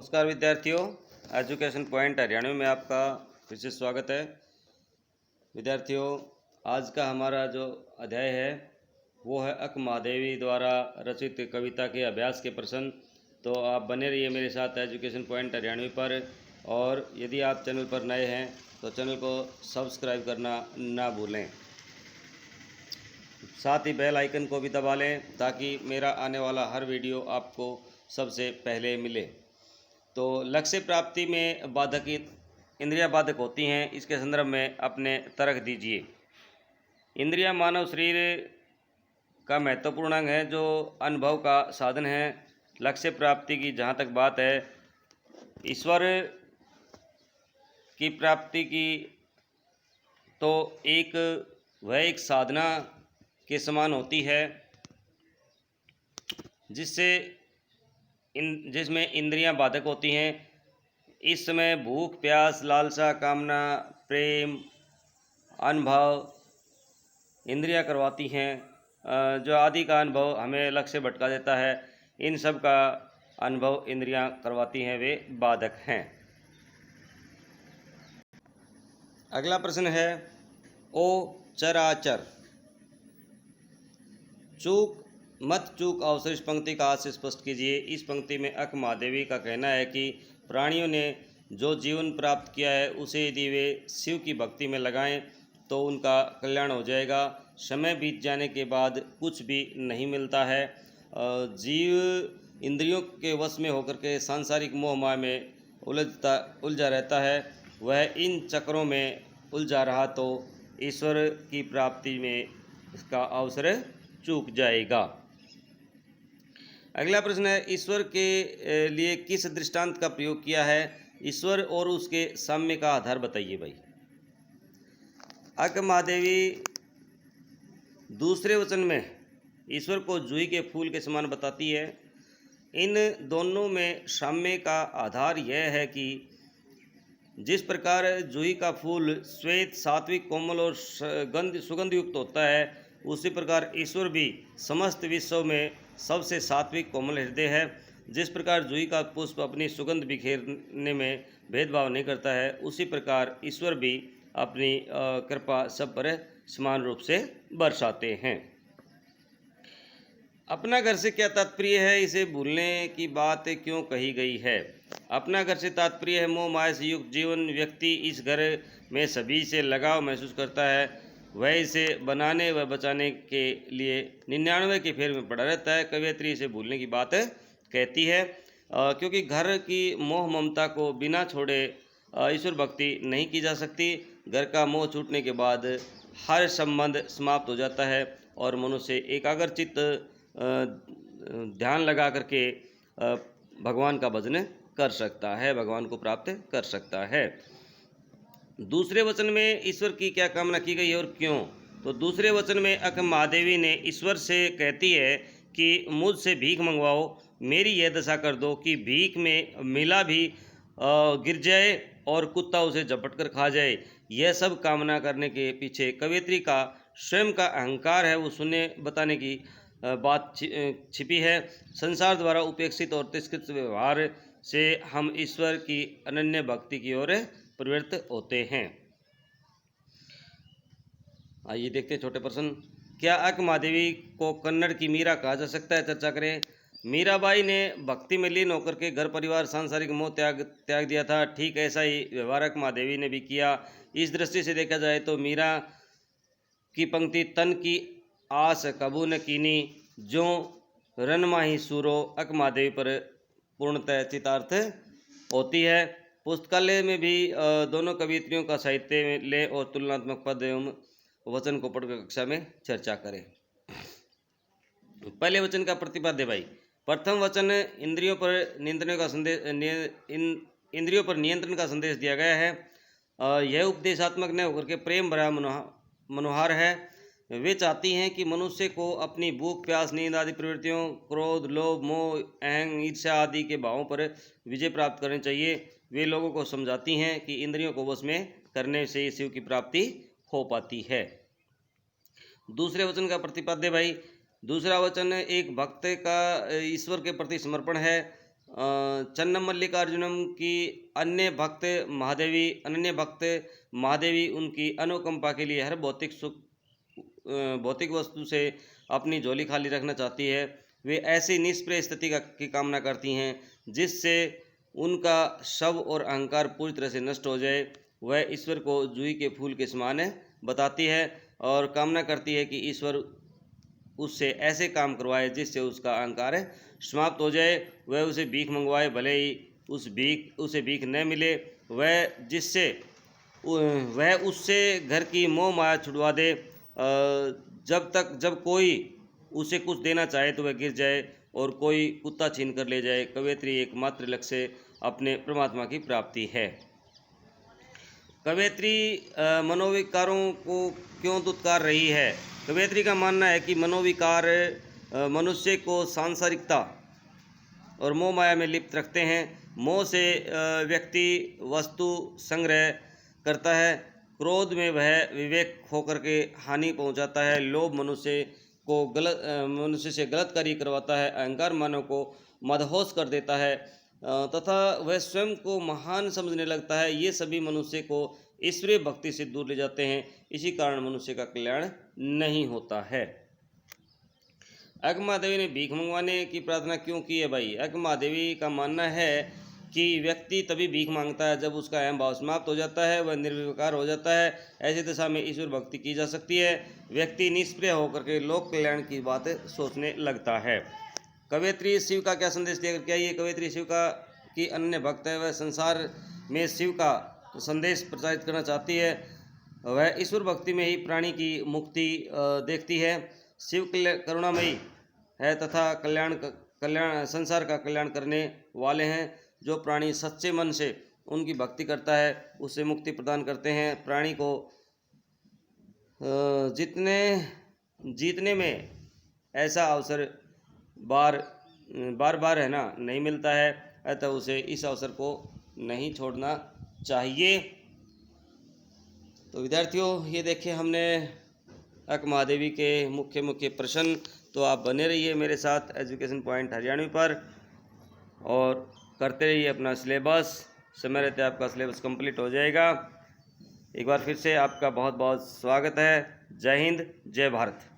नमस्कार विद्यार्थियों, education point Haryana में आपका फिर से स्वागत है। विद्यार्थियों, आज का हमारा जो अध्याय है वो है अक महादेवी द्वारा रचित कविता के अभ्यास के प्रश्न। तो आप बने रहिए मेरे साथ एजुकेशन पॉइंट हरियाणवी पर, और यदि आप चैनल पर नए हैं तो चैनल को सब्सक्राइब करना ना भूलें। साथ ही बेल आइकन को भी दबा लें ताकि मेरा आने वाला हर वीडियो आपको सबसे पहले मिले। तो लक्ष्य प्राप्ति में बाधक इंद्रियां बाधक होती हैं, इसके संदर्भ में अपने तर्क दीजिए। इंद्रियां मानव शरीर का महत्वपूर्ण अंग है जो अनुभव का साधन है। लक्ष्य प्राप्ति की जहाँ तक बात है, ईश्वर की प्राप्ति की तो वह एक साधना के समान होती है जिसमें इंद्रियां बाधक होती हैं। इस समय भूख, प्यास, लालसा, कामना, प्रेम, अनुभव इंद्रियां करवाती हैं। जो आदि का अनुभव हमें लक्ष्य भटका देता है, इन सब का अनुभव इंद्रियां करवाती हैं, वे बाधक हैं। अगला प्रश्न है ओ चराचर चूक मत चूक अवसर इस पंक्ति का हाथ से स्पष्ट कीजिए। इस पंक्ति में अक महादेवी का कहना है कि प्राणियों ने जो जीवन प्राप्त किया है उसे यदि वे शिव की भक्ति में लगाएं तो उनका कल्याण हो जाएगा। समय बीत जाने के बाद कुछ भी नहीं मिलता है। जीव इंद्रियों के वश में होकर के सांसारिक मोह माया में उलझा रहता है। वह इन चक्रों में उलझा रहा तो ईश्वर की प्राप्ति में इसका अवसर चूक जाएगा। अगला प्रश्न है ईश्वर के लिए किस दृष्टांत का प्रयोग किया है। ईश्वर और उसके साम्य का आधार बताइए भाई। अक महादेवी दूसरे वचन में ईश्वर को जूही के फूल के समान बताती है। इन दोनों में साम्य का आधार यह है कि जिस प्रकार जूही का फूल श्वेत, सात्विक, कोमल और सुगंध युक्त होता है, उसी प्रकार ईश्वर भी समस्त विश्व में सबसे सात्विक, कोमल हृदय है। जिस प्रकार जूही का पुष्प अपनी सुगंध बिखेरने में भेदभाव नहीं करता है, उसी प्रकार ईश्वर भी अपनी कृपा सब पर समान रूप से बरसाते हैं। अपना घर से क्या तात्पर्य है, इसे भूलने की बात क्यों कही गई है। अपना घर से तात्पर्य है मोह माया से युक्त जीवन। व्यक्ति इस घर में सभी से लगाव महसूस करता है। वह इसे बनाने व बचाने के लिए 99 के फेर में पड़ा रहता है। कवियत्री इसे भूलने की बात कहती है, क्योंकि घर की मोह ममता को बिना छोड़े ईश्वर भक्ति नहीं की जा सकती। घर का मोह छूटने के बाद हर संबंध समाप्त हो जाता है और मनुष्य एकाग्रचित्त ध्यान लगा करके भगवान का भजन कर सकता है, भगवान को प्राप्त कर सकता है। दूसरे वचन में ईश्वर की क्या कामना की गई है और क्यों। तो दूसरे वचन में अक महादेवी ने ईश्वर से कहती है कि मुझसे भीख मंगवाओ, मेरी यह दशा कर दो कि भीख में मिला भी गिर जाए और कुत्ता उसे झपट कर खा जाए। यह सब कामना करने के पीछे कवियत्री का स्वयं का अहंकार है, वो सुनने बताने की बात छिपी है। संसार द्वारा उपेक्षित और तिरस्कृत व्यवहार से हम ईश्वर की अनन्य भक्ति की ओर प्रवृत्त होते हैं। आइए देखते हैं छोटे प्रश्न। क्या अक महादेवी को कन्नड़ की मीरा कहा जा सकता है, चर्चा करें। मीराबाई ने भक्ति में लीन होकर के घर परिवार सांसारिक मोह त्याग दिया था। ठीक ऐसा ही व्यवहार अक महादेवी ने भी किया। इस दृष्टि से देखा जाए तो मीरा की पंक्ति तन की आस कबू न कीनी, जो रन माही सूरो, अक महादेवी पर पूर्णतः चितार्थ होती है। पुस्तकालय में भी दोनों कवियत्रियों का साहित्य में लें और तुलनात्मक पद एवं वचन को पढ़कर कक्षा में चर्चा करें। पहले वचन का प्रतिपाद्य भाई। प्रथम वचन इंद्रियों पर नियंत्रण का संदेश दिया गया है। यह उपदेशात्मक न होकर के प्रेम भरा मनोहार है। वे चाहती हैं कि मनुष्य को अपनी भूख, प्यास, नींद आदि प्रवृत्तियों, क्रोध, लोभ, मोह, अहंग, ईर्ष्या आदि के भावों पर विजय प्राप्त करनी चाहिए। वे लोगों को समझाती हैं कि इंद्रियों को वश में करने से शिव की प्राप्ति हो पाती है। दूसरे वचन का प्रतिपाद्य भाई। दूसरा वचन एक भक्त का ईश्वर के प्रति समर्पण है। चन्नमल्लिकार्जुनम की अन्य भक्त महादेवी उनकी अनुकंपा के लिए हर भौतिक वस्तु से अपनी झोली खाली रखना चाहती है। वे ऐसी निष्प्रिय स्थिति की कामना करती हैं जिससे उनका शव और अहंकार पूरी तरह से नष्ट हो जाए। वह ईश्वर को जूही के फूल के समान बताती है और कामना करती है कि ईश्वर उससे ऐसे काम करवाए जिससे उसका अहंकार समाप्त हो जाए। वह उसे भीख मंगवाए, भले ही उसे भीख न मिले। वह उससे घर की मोह माया छुड़वा दे। जब कोई उसे कुछ देना चाहे तो वह गिर जाए और कोई कुत्ता छीन कर ले जाए। कवयित्री एकमात्र लक्ष्य अपने परमात्मा की प्राप्ति है। कवयित्री मनोविकारों को क्यों दुत्कार रही है? कवयित्री का मानना है कि मनोविकार मनुष्य को सांसारिकता और मोह माया में लिप्त रखते हैं। मोह से व्यक्ति वस्तु संग्रह करता है। क्रोध में वह विवेक खोकर के हानि पहुंचाता है। लोभ मनुष्य से गलत कार्य करवाता है। अहंकार मानव को मदहोश कर देता है तथा वह स्वयं को महान समझने लगता है। ये सभी मनुष्य को ईश्वरीय भक्ति से दूर ले जाते हैं। इसी कारण मनुष्य का कल्याण नहीं होता है। अघमादेवी ने भीख मंगवाने की प्रार्थना क्यों की है भाई? अघमादेवी का मानना है कि व्यक्ति तभी भीख मांगता है जब उसका अहम भाव समाप्त हो जाता है, वह निर्विकार हो जाता है। ऐसी दशा में ईश्वर भक्ति की जा सकती है। व्यक्ति निष्प्रिय होकर के लोक कल्याण की बात सोचने लगता है। कवयित्री शिव का क्या संदेश देकर क्या ये कवयित्री शिव का की अन्य भक्त है। वह संसार में शिव का संदेश प्रचारित करना चाहती है। वह ईश्वर भक्ति में ही प्राणी की मुक्ति देखती है। शिव करुणामयी है तथा संसार का कल्याण करने वाले हैं। जो प्राणी सच्चे मन से उनकी भक्ति करता है उसे मुक्ति प्रदान करते हैं। प्राणी को जीतने में ऐसा अवसर बार बार है ना नहीं मिलता है, अतः उसे इस अवसर को नहीं छोड़ना चाहिए। तो विद्यार्थियों, ये देखिए हमने अघमादेवी के मुख्य प्रश्न। तो आप बने रहिए मेरे साथ एजुकेशन पॉइंट हरियाणवी पर और करते रहिए अपना सिलेबस। समय रहते आपका सिलेबस कंप्लीट हो जाएगा। एक बार फिर से आपका बहुत बहुत स्वागत है। जय हिंद, जय भारत।